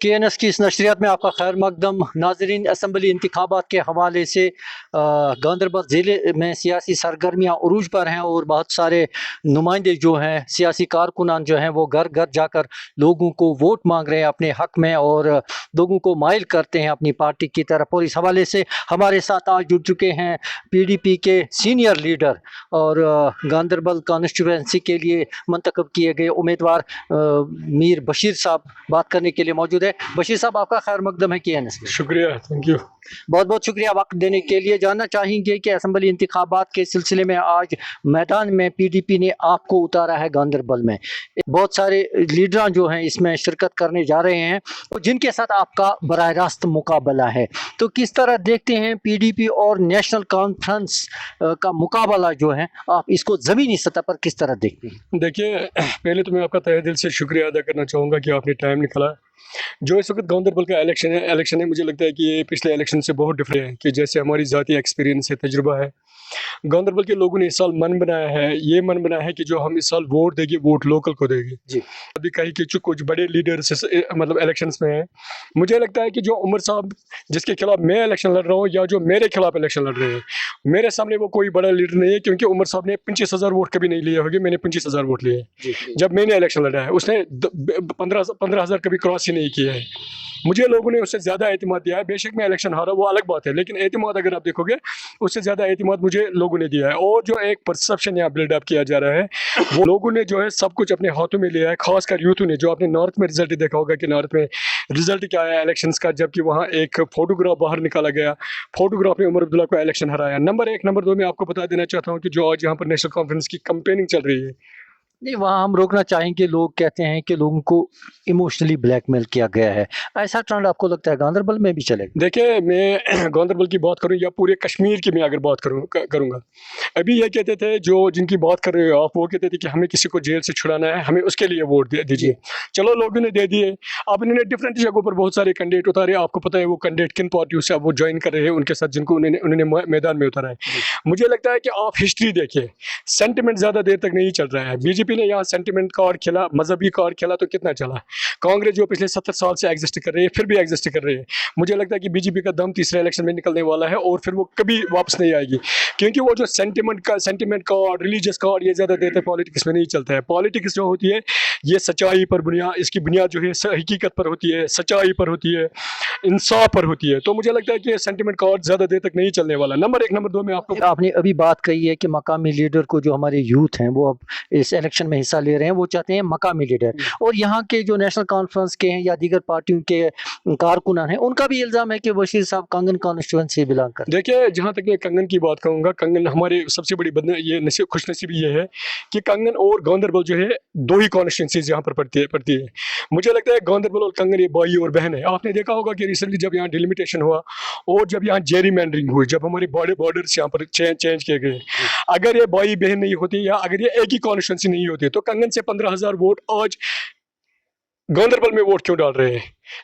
KNS की इस नशरियात में आपका खैर मकदम। नाजरीन, असम्बली इंतखाबात के हवाले से गांदरबल ज़िले में सियासी सरगर्मियाँ उरूज पर हैं और बहुत सारे नुमाइंदे जो हैं, सियासी कारकुनान जो हैं, वो घर घर जाकर लोगों को वोट मांग रहे हैं अपने हक में और लोगों को माइल करते हैं अपनी पार्टी की तरफ। और इस हवाले से हमारे साथ आज जुड़ चुके हैं PDP के सीनियर लीडर और गांदरबल कॉन्स्टिट्यूंसी के लिए मंतखब किए गए उम्मीदवार मीर बशीर साहब बात करने के लिए मौजूद है। बशीर साहब, आपका खैर मकदम है KNS में। शुक्रिया, थैंक यू। बहुत बहुत शुक्रिया वक्त देने के लिए। जानना चाहेंगे कि असम्बली इंतखाबात के सिलसिले में आज मैदान में PDP ने आपको उतारा है गांदरबल में। बहुत सारे लीडर जो हैं इसमें शिरकत करने जा रहे हैं और जिनके साथ आपका बराह रास्त मुकाबला है, तो किस तरह देखते हैं PDP और नेशनल कॉन्फ्रेंस का मुकाबला जो है, आप इसको ज़मीनी सतह पर किस तरह देखते हैं? देखिए, पहले तो मैं आपका तहे दिल से शुक्रिया अदा करना चाहूँगा कि आपने टाइम निकाला। जो इस वक्त गांदरबल का इलेक्शन है, मुझे लगता है कि ये पिछले इलेक्शन से बहुत डिफरेंट है कि जैसे हमारी ज़ाती एक्सपीरियंस है, तजुर्बा है। गांदरबल के लोगों ने इस साल मन बनाया है कि जो हम इस साल वोट देंगे, वोट लोकल को देंगे जी। अभी कहीं कि कुछ बड़े लीडर्स मतलब इलेक्शंस में हैं। मुझे लगता है कि जो उमर साहब जिसके खिलाफ मैं इलेक्शन लड़ रहा हूँ या जो मेरे खिलाफ इलेक्शन लड़ रहे हैं, मेरे सामने वो कोई बड़ा लीडर नहीं है, क्योंकि उमर साहब ने 25,000 वोट कभी नहीं लिए होंगे। मैंने 25,000 वोट लिए जब मैंने इलेक्शन लड़ा है। उसने 15,000 कभी क्रॉस ही नहीं किया है। मुझे लोगों ने उससे ज़्यादा एतमाद दिया है। बेशक मैं इलेक्शन हारा, वो अलग बात है, लेकिन एतमाद अगर आप देखोगे उससे ज़्यादा एतमाद मुझे लोगों ने दिया है। और जो एक परसेप्शन यहाँ बिल्डअप किया जा रहा है, वो लोगों ने जो है सब कुछ अपने हाथों में लिया है, खासकर यूथों ने। जो आपने नॉर्थ में रिजल्ट देखा होगा कि नॉर्थ में रिजल्ट क्या आया इलेक्शंस का, जबकि वहाँ एक फोटोग्राफ बाहर निकाला गया, फोटोग्राफ ने उमर अब्दुल्ला को इलेक्शन हराया। नंबर 1। नंबर 2 में आपको बता देना चाहता हूँ कि जो आज यहाँ पर नेशनल कॉन्फ्रेंस की कंपेनिंग चल रही है, नहीं, वहाँ हम रोकना चाहेंगे। लोग कहते हैं कि लोगों को इमोशनली ब्लैकमेल किया गया है। ऐसा ट्रेंड आपको लगता है गांदरबल में भी चलेगा? देखिए, मैं गांदरबल की बात करूं या पूरे कश्मीर की मैं अगर बात करूंगा, अभी ये कहते थे जो जिनकी बात कर रहे हो आप, वो कहते थे कि हमें किसी को जेल से छुड़ाना है, हमें उसके लिए वोट दीजिए। चलो, लोगों ने दे दिए। अब इन्होंने डिफरेंट जगहों पर बहुत सारे कैंडिडेट उतारे। आपको पता है वो कैंडिडेट किन पार्टियों से अब वो ज्वाइन कर रहे हैं, उनके साथ जिनको उन्होंने मैदान में उतारा है। मुझे लगता है कि आप हिस्ट्री देखिए, सेंटिमेंट ज़्यादा देर तक नहीं चल रहा है। BJP ने यहाँ सेंटिमेंट कार्ड खेला, मजहबी कार्ड खेला, तो कितना चला। कांग्रेस जो पिछले 70 साल से एग्जिस्ट कर रही है, फिर भी एग्जिस्ट कर रही है। मुझे लगता है कि BJP का दम तीसरे इलेक्शन में निकलने वाला है और फिर वो कभी वापस नहीं आएगी, क्योंकि वो जो सेंटिमेंट कार्ड, रिलीजियस कार्ड, ये ज़्यादा देर तक पॉलिटिक्स में नहीं चलता है। पॉलिटिक्स जो होती है ये सच्चाई पर बुनियाद, इसकी बुनियाद जो है हकीकत पर होती है, सच्चाई पर होती है, इंसाफ पर होती है। तो मुझे लगता है कि ये सेंटिमेंट कार्ड ज़्यादा देर तक नहीं चलने वाला। नंबर 1। नंबर 2 में आपने अभी बात कही है कि मकामी लीडर को, जो हमारे यूथ हैं वो अब इस इलेक्शन में हिस्सा ले रहे हैं, वो चाहते हैं मकामी लीडर। और यहाँ के जो नेशनल कॉन्फ्रेंस के हैं या दीगर पार्टियों के कारकुनान हैं, उनका भी इल्ज़ाम है कि बशीर साहब कंगन कॉन्स्टिट्यूंसी बिलोंग करते हैं। देखिए, जहाँ तक मैं कंगन की बात कहूँगा, कंगन हमारे सबसे बड़ी खुशनसीबी ये है कि कंगन और गांदरबल जो है 2 ही कॉन्स्टिट्यूंसीज यहाँ पर पड़ती है। मुझे लगता है गांदरबल और कंगन ये भाई और बहन है। आपने देखा होगा कि रिसेंटली जब यहाँ डिलिमिटेशन हुआ और जब यहाँ जेरीमैंडरिंग हुई, जब हमारे बड़े बॉर्डर्स यहाँ पर चेंज किए गए, अगर ये भाई बहन नहीं होती या अगर ये एक ही कॉन्स्टिट्यूंसी नहीं होती, तो कंगन से 15,000 वोट आज गांदरबल में वोट क्यों डाल रहे हैं,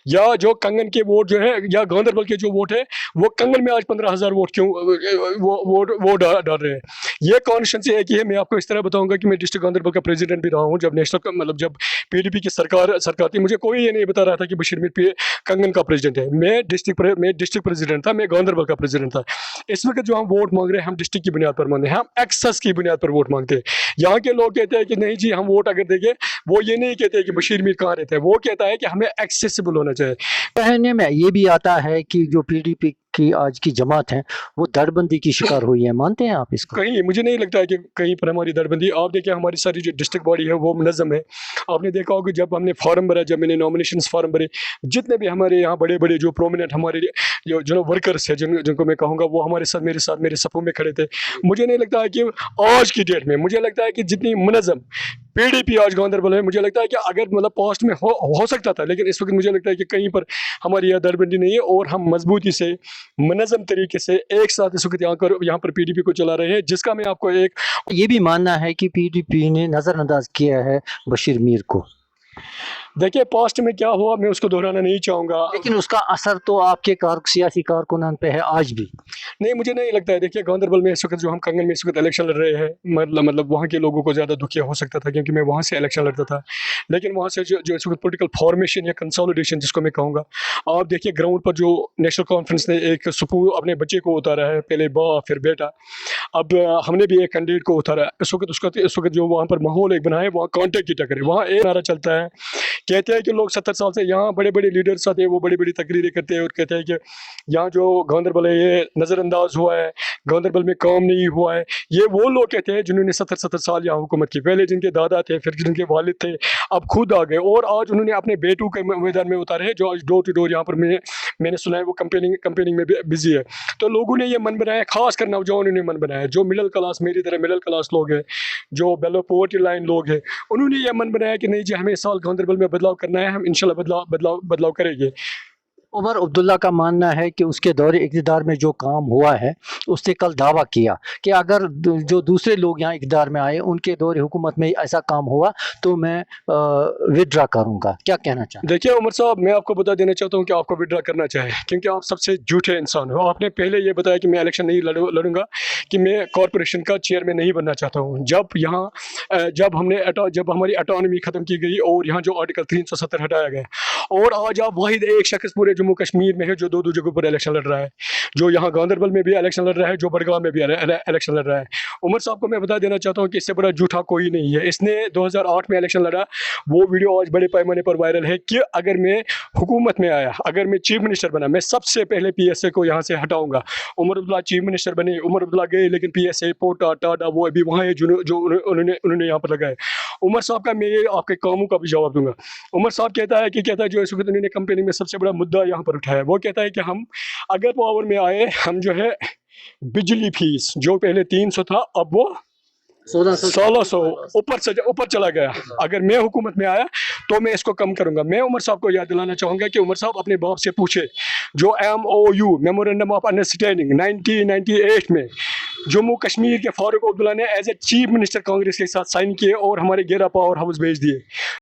या जो कंगन के वोट जो है या गांदरबल के जो वोट है वो कंगन में आज 15,000 वोट क्यों वो डाल रहे हैं। ये कॉन्स्टिट्यूंसी एक ही है। मैं आपको इस तरह बताऊंगा कि मैं डिस्ट्रिक्ट गांदरबल का प्रेसिडेंट भी रहा हूँ। जब नेशनल मतलब जब PDP की सरकार थी, मुझे कोई ये नहीं बता रहा था कि बशीर मीर कंगन का प्रेसिडेंट है। मैं डिस्ट्रिक्ट प्रेसिडेंट था, मैं गांदरबल का प्रेसिडेंट था। इस वक्त जो हम वोट मांग रहे हैं, हम डिस्ट्रिक्ट की बुनियाद पर मांगते हैं, हम एक्सेस की बुनियाद पर वोट मांगते हैं। यहाँ के लोग कहते हैं कि नहीं जी, हम वोट अगर देंगे, वो ये नहीं कहते कि बशीर मीर कहाँ रहते हैं, वो कहता है कि हमें एक्सेसिबल होना चाहिए। कहने में ये भी आता है कि जो PDP की आज की जमात है वो दड़बंदी की शिकार हुई है। मानते हैं आप इसको? कहीं मुझे नहीं लगता है कि कहीं पर हमारी दड़बंदी। आप देखिए, हमारी सारी जो डिस्ट्रिक्ट बॉडी है वो मुनज़्ज़म है। आपने देखा होगा जब हमने फॉर्म भरा, जब मैंने नॉमिनेशंस फॉर्म भरे, जितने भी हमारे यहाँ बड़े बड़े जो प्रोमिनेंट हमारे जो वर्कर्स है, जिनको मैं कहूँगा, वो हमारे साथ मेरे सफ़ों में खड़े थे। मुझे नहीं लगता है कि आज की डेट में, मुझे लगता है कि जितनी मुनज़्ज़म PDP आज गांदरबल है, मुझे लगता है कि अगर मतलब पास्ट में हो सकता था, लेकिन इस वक्त मुझे लगता है कि कहीं पर हमारी यह दड़बंदी नहीं है और हम मजबूती से मुनज़्ज़म तरीके से एक साथ इस वक्त यहाँ पर PDP को चला रहे हैं, जिसका मैं आपको एक ये भी मानना है कि PDP ने नज़रअंदाज किया है बशीर मीर को। देखिए पास्ट में क्या हुआ मैं उसको दोहराना नहीं चाहूँगा। लेकिन उसका असर तो आपके सियासी कारकुनान पे है आज भी। नहीं मुझे नहीं लगता है। देखिए गांधरबल में इस वक्त जो हम कंगन में इस वक्त इलेक्शन लड़ रहे हैं, मतलब वहाँ के लोगों को ज़्यादा दुखिया हो सकता था क्योंकि मैं वहाँ से इलेक्शन लड़ता था। लेकिन वहाँ से जो इस वक्त पॉलिटिकल फॉर्मेशन या कंसोलिडेशन जिसको मैं कहूँगा, आप देखिए ग्राउंड पर जो नेशनल कॉन्फ्रेंस ने एक सुपू अपने बच्चे को उतारा है, पहले बा फिर बेटा, अब हमने भी एक कैंडिडेट को उतारा है। इस वक्त जो वहाँ पर माहौल एक बना है, वहाँ कांटेक्ट की टक्कर है। वहाँ एक नारा चलता है, कहते हैं कि लोग 70 साल से यहाँ बड़े बड़े लीडर्स आते हैं, वो बड़ी बड़ी तकरीरें करते हैं और कहते हैं कि यहाँ जो गांधरबल है ये नज़रअंदाज हुआ है, गांधरबल में काम नहीं हुआ है। ये वो लोग कहते हैं जिन्होंने 70 साल यहाँ हुकूमत की, पहले जिनके दादा थे, फिर जिनके वालिद थे, अब खुद आ गए और आज उन्होंने अपने बेटों के मैदान में उतारे हैं, जो आज डोर टू डोर यहाँ पर मैंने सुना है वो कंपेनिंग में बिजी है। तो लोगों ने ये मन बनाया, खास कर नौजवानों ने मन बनाया, जो मिडिल क्लास, मेरी तरह मिडिल क्लास लोग हैं, जो बेलो पॉवर्टी लाइन लोग हैं, उन्होंने ये मन बनाया कि नहीं जी हमें इस साल गांधरबल में बदलाव करना है, हम इंशाल्लाह बदलाव करेंगे। उमर अब्दुल्ला का मानना है कि उसके दौरे इक़्तिदार में जो काम हुआ है, उसने कल दावा किया कि अगर जो दूसरे लोग यहाँ इक़्तिदार में आए उनके दौरे हुकूमत में ऐसा काम हुआ तो मैं विड्रा करूँगा। क्या कहना चाहते देखिए उमर साहब, मैं आपको बता देना चाहता हूँ कि आपको विड्रा करना चाहिए क्योंकि आप सबसे झूठे इंसान हो। आपने पहले ये बताया कि मैं इलेक्शन नहीं लड़ूंगा, कि मैं कॉरपोरेशन का चेयरमैन नहीं बनना चाहता हूँ। जब हमारी ऑटोनॉमी ख़त्म की गई और यहाँ जो आर्टिकल 370 हटाया गया, और आज आप वाहिद एक शख्स पूरे जम्मू कश्मीर में है जो दो जगहों पर इलेक्शन लड़ रहा है, जो यहाँ गांधरबल में भी इलेक्शन लड़ रहा है, जो बड़गाम में भी इलेक्शन लड़ रहा है। उमर साहब को मैं बता देना चाहता हूँ कि इससे बड़ा झूठा कोई नहीं है। इसने 2008 में इलेक्शन लड़ा, वो वीडियो आज बड़े पैमाने पर वायरल है कि अगर मैं हुकूमत में आया, अगर मैं चीफ मिनिस्टर बना, मैं सबसे पहले PSA को यहाँ से हटाऊंगा। उमर अब्दुल्ला चीफ मिनिस्टर बने, उमर अब्दुल्ला गए, लेकिन PSA पोटा टाटा वो अभी वहाँ है जो उन्होंने यहाँ पर लगाए। उमर साहब का मैं ये आपके कामों का भी जवाब दूंगा। उमर साहब कहता है जो इस वक्त उन्होंने कंपनी में सबसे बड़ा मुद्दा यहाँ पर उठाया, वो कहता है कि हम अगर पावर में आए, हम जो है बिजली फीस जो पहले 300 था, अब वो 1600 ऊपर चला गया। अगर मैं हुकूमत में आया तो मैं इसको कम करूंगा। मैं उमर साहब को याद दिलाना चाहूँगा कि उमर साहब अपने बाप से पूछे, जो MOU मेमोरेंडम ऑफ अंडरस्टैंडिंग 1998 में जम्मू कश्मीर के फारूक अब्दुल्ला ने as a chief minister Congress के साथ साइन किए और हमारे 11 पावर हाउस भेज दिए।